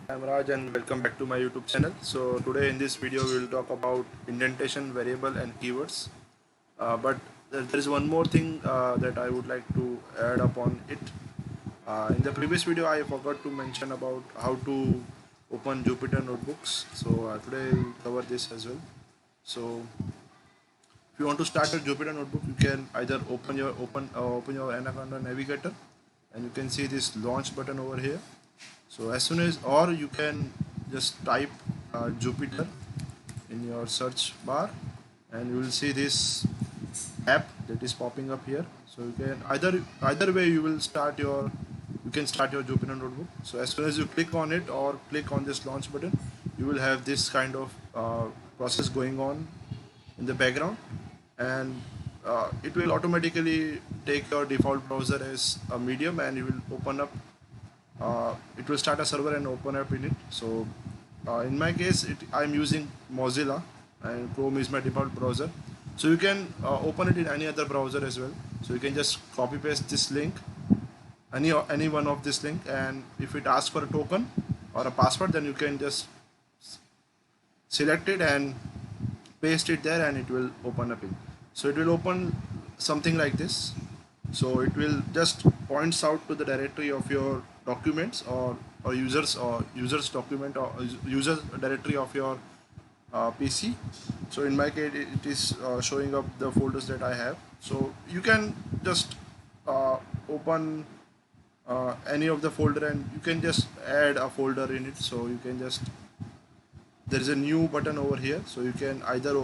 I'm Raj and welcome back to my YouTube channel. So today in this video we will talk about indentation, variable and keywords. But there is one more thing that I would like to add upon it. In the previous video I forgot to mention about how to open Jupyter notebooks. So today we'll cover this as well. So if you want to start your Jupyter notebook, you can either open your Anaconda Navigator, and you can see this launch button over here. So as soon as, or you can just type Jupyter in your search bar, and you will see this app that is popping up here. So you can either way you can start your Jupyter notebook. So as soon as you click on it or click on this launch button, you will have this kind of process going on in the background, and it will automatically take your default browser as a medium, and it will open up. It will start a server and open up in it. So in my case, I'm using Mozilla, and Chrome is my default browser. So you can open it in any other browser as well. So you can just copy paste this link, any one of this link, and if it asks for a token or a password, then you can just select it and paste it there, and it will open up in. So it will open something like this. So it will just points out to the directory of your documents, or users document, or users directory of your PC. So in my case it is showing up the folders that I have. So you can just open any of the folder, and you can just add a folder in it. So you can just, there is a new button over here, so you can either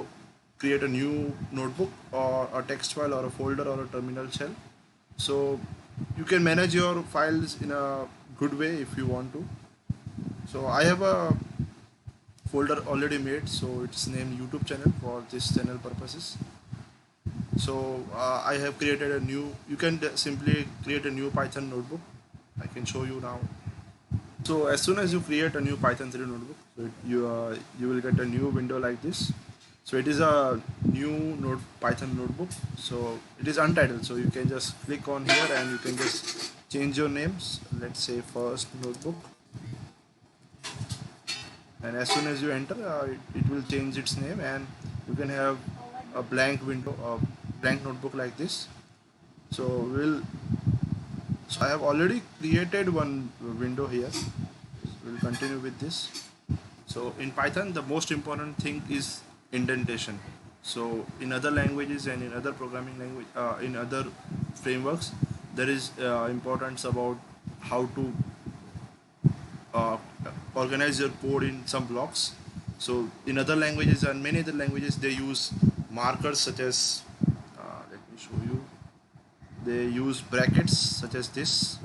create a new notebook or a text file or a folder or a terminal shell. So you can manage your files in a good way if you want to. So I have a folder already made, so it's named YouTube channel for this channel purposes. So I have created a new, you can simply create a new Python notebook. I can show you now. So as soon as you create a new Python 3 notebook, so you will get a new window like this. So it is a new Python notebook. So it is untitled. So you can just click on here and you can just change your names. Let's say first notebook. And as soon as you enter, it will change its name, and you can have a blank window, a blank notebook like this. So so I have already created one window here. We'll continue with this. So in Python, the most important thing is indentation. So in other languages and in other programming language, in other frameworks, there is importance about how to uh, organize your code in some blocks. So in other languages and many other languages, they use markers such as, let me show you. They use brackets such as this,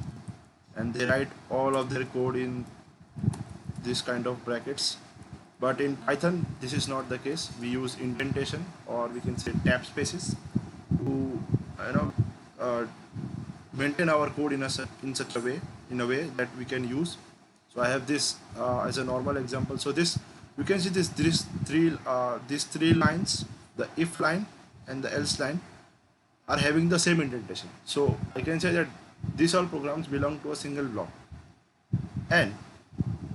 and they write all of their code in this kind of brackets. But in Python, this is not the case. We use indentation, or we can say tab spaces, to uh, maintain our code in such a way, in a way that we can use. So I have this as a normal example. So this, you can see these three lines, the if line and the else line, are having the same indentation. So I can say that these all programs belong to a single block. And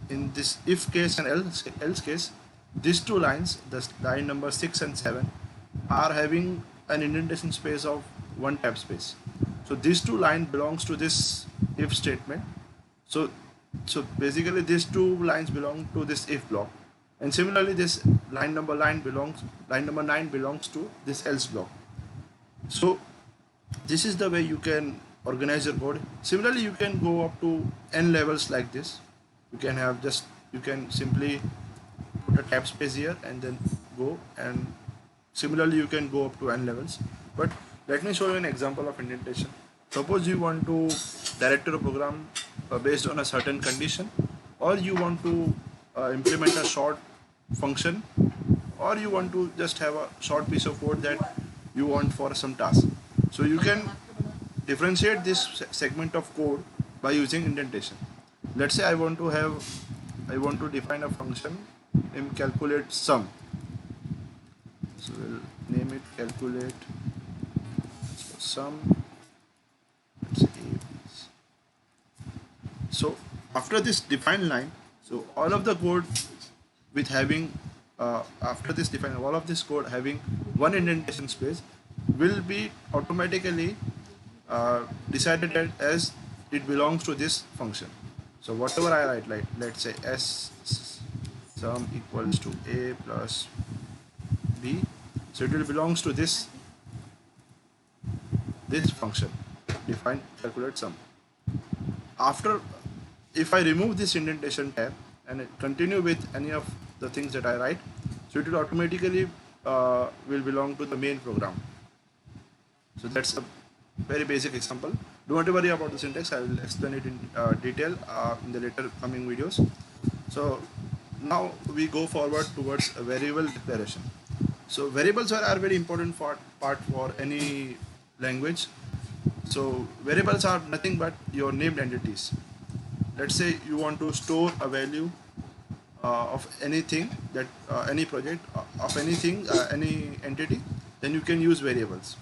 in this if case and else case, these two lines, the line number 6 and 7, are having an indentation space of one tab space. So these two lines belongs to this if statement. So basically these two lines belong to this if block, and similarly this line number 9 belongs to this else block. So this is the way you can organize your code. Similarly, you can go up to n levels like this. You can simply put a tab space here and then go, and similarly you can go up to n levels. But let me show you an example of indentation. Suppose you want to direct your program based on a certain condition, or you want to implement a short function, or you want to just have a short piece of code that you want for some task. So you can differentiate this segment of code by using indentation. Let's say I want to define a function named calculate sum. So we'll name it calculate sum. Let's say. So after this define line, So all of the code with having after this define all of this code having one indentation space will be automatically decided as it belongs to this function. So whatever I write, like let's say s sum equals to a plus b, so it will belongs to this function define calculate sum. After, if I remove this indentation tab and continue with any of the things that I write, so it will automatically will belong to the main program. So that's a very basic example. Don't worry about the syntax. I will explain it in detail in the later coming videos. So now we go forward towards a variable declaration. So variables are very important part for any language. So variables are nothing but your named entities. Let's say you want to store a value of anything that any project of anything any entity, then you can use variables.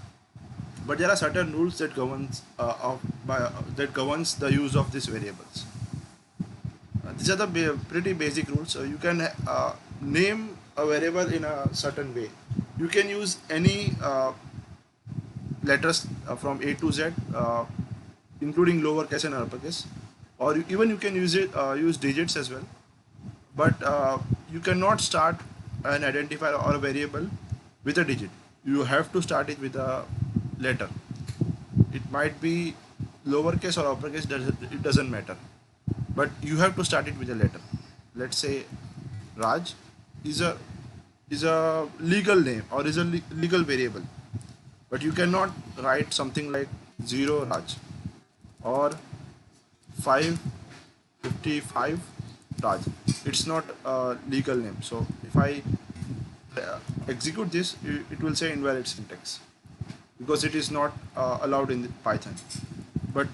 But there are certain rules that that governs the use of these variables. These are the pretty basic rules. So you can name a variable in a certain way. You can use any letters from A to Z, including lowercase and uppercase, or even you can use digits as well. But you cannot start an identifier or a variable with a digit. You have to start it with a letter. It might be lowercase or uppercase, it doesn't matter. But you have to start it with a letter. Let's say Raj is a legal name or is a legal variable. But you cannot write something like 0 Raj or 555 Raj. It's not a legal name. So if I execute this, it will say invalid syntax because it is not allowed in Python. But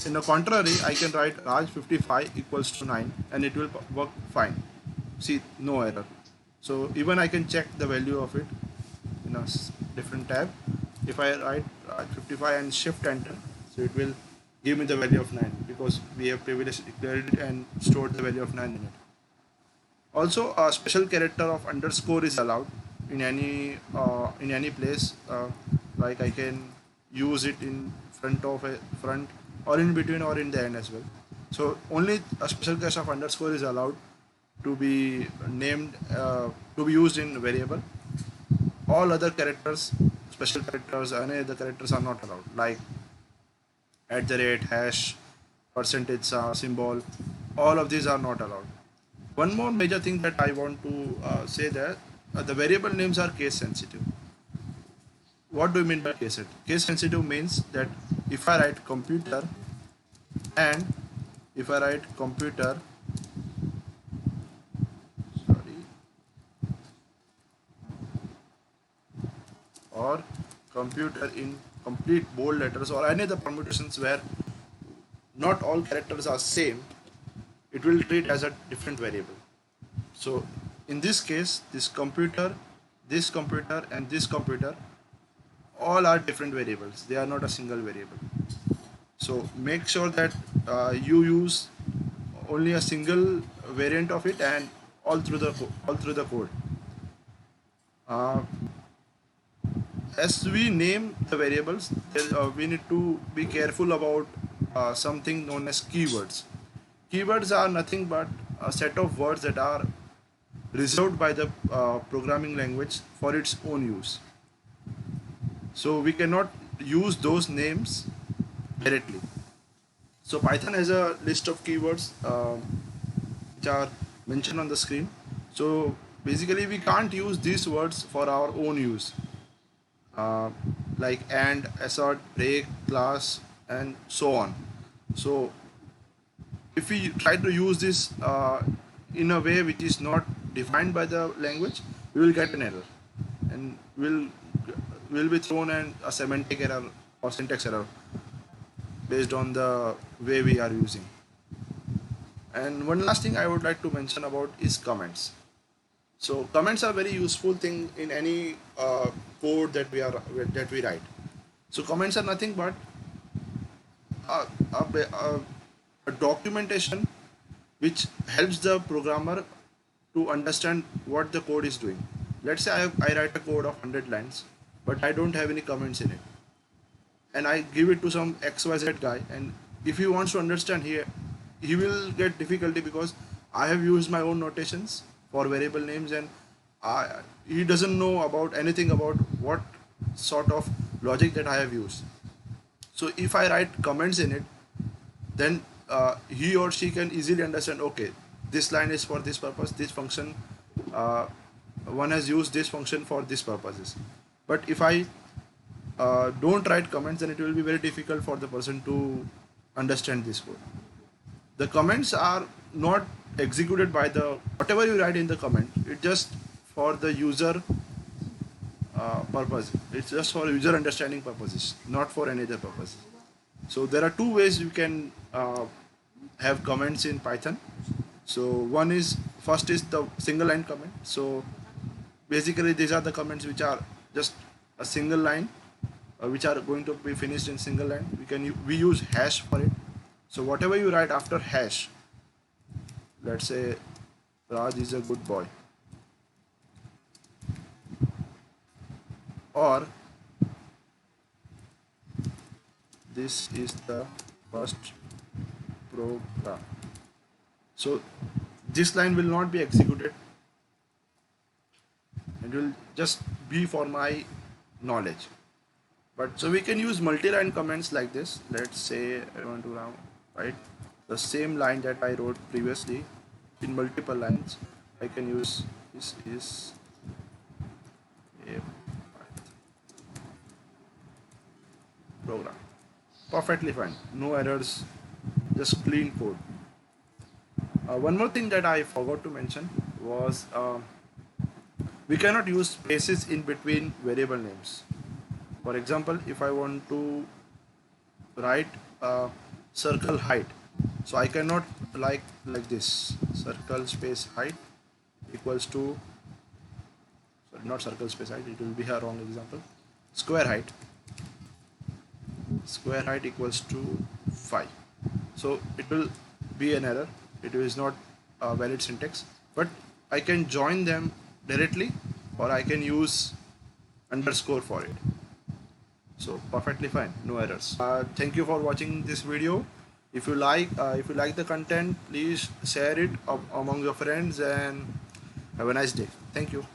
in the contrary, I can write Raj 55 equals to 9 and it will work fine. See, no error. So even I can check the value of it in a different tab. If I write 55 and shift enter, so it will give me the value of 9 because we have previously declared it and stored the value of 9 in it. Also, a special character of underscore is allowed in any place. Like I can use it in front or in between or in the end as well. So only a special case of underscore is allowed to be named to be used in variable. All other characters, special characters, any other characters are not allowed, like @ hash, percentage symbol. All of these are not allowed. One more major thing that I want to say that the variable names are case sensitive. What do you mean by case sensitive? Case sensitive means that if I write computer and if I write computer, sorry, or computer in complete bold letters or any other permutations where not all characters are same, it will treat as a different variable. So in this case, this computer, and this computer all are different variables. They are not a single variable. So make sure that you use only a single variant of it and all through the code. As we name the variables, we need to be careful about something known as keywords. Keywords are nothing but a set of words that are reserved by the programming language for its own use. So we cannot use those names directly. So Python has a list of keywords which are mentioned on the screen. So basically we can't use these words for our own use, like and, assert, break, class, and so on. So if we try to use this in a way which is not defined by the language, we will get an error and will be thrown in a semantic error or syntax error based on the way we are using. And one last thing I would like to mention about is comments. So comments are very useful thing in any code that we write. So comments are nothing but a documentation which helps the programmer to understand what the code is doing. Let's say I write a code of 100 lines, but I don't have any comments in it, and I give it to some XYZ guy, and if he wants to understand here, he will get difficulty because I have used my own notations for variable names, and he doesn't know about anything about what sort of logic that I have used. So if I write comments in it, then he or she can easily understand, okay, this line is for this purpose, this function, uh, one has used this function for this purposes. But if I don't write comments, then it will be very difficult for the person to understand this code. The comments are not executed by the whatever you write in the comment, it just for the user purpose, it's just for user understanding purposes, not for any other purpose. So there are two ways you can have comments in Python. So one is, first is the single line comment. So basically these are the comments which are just a single line, which are going to be finished in single line. We use hash for it. So whatever you write after hash, let's say Raj is a good boy, or this is the first program. So this line will not be executed. It will just be for my knowledge. But so we can use multi-line comments like this. Let's say I want to now write the same line that I wrote previously in multiple lines. I can use this is a program. Perfectly fine. No errors, just clean code. One more thing that I forgot to mention was we cannot use spaces in between variable names. For example, if I want to write circle height, so I cannot like this, circle space height equals to, sorry, not circle space height, it will be a wrong example, square height equals to 5. So it will be an error, it is not a valid syntax, but I can join them directly, or I can use underscore for it. So perfectly fine, no errors. Thank you for watching this video. If you like the content, please share it among your friends, and have a nice day. Thank you.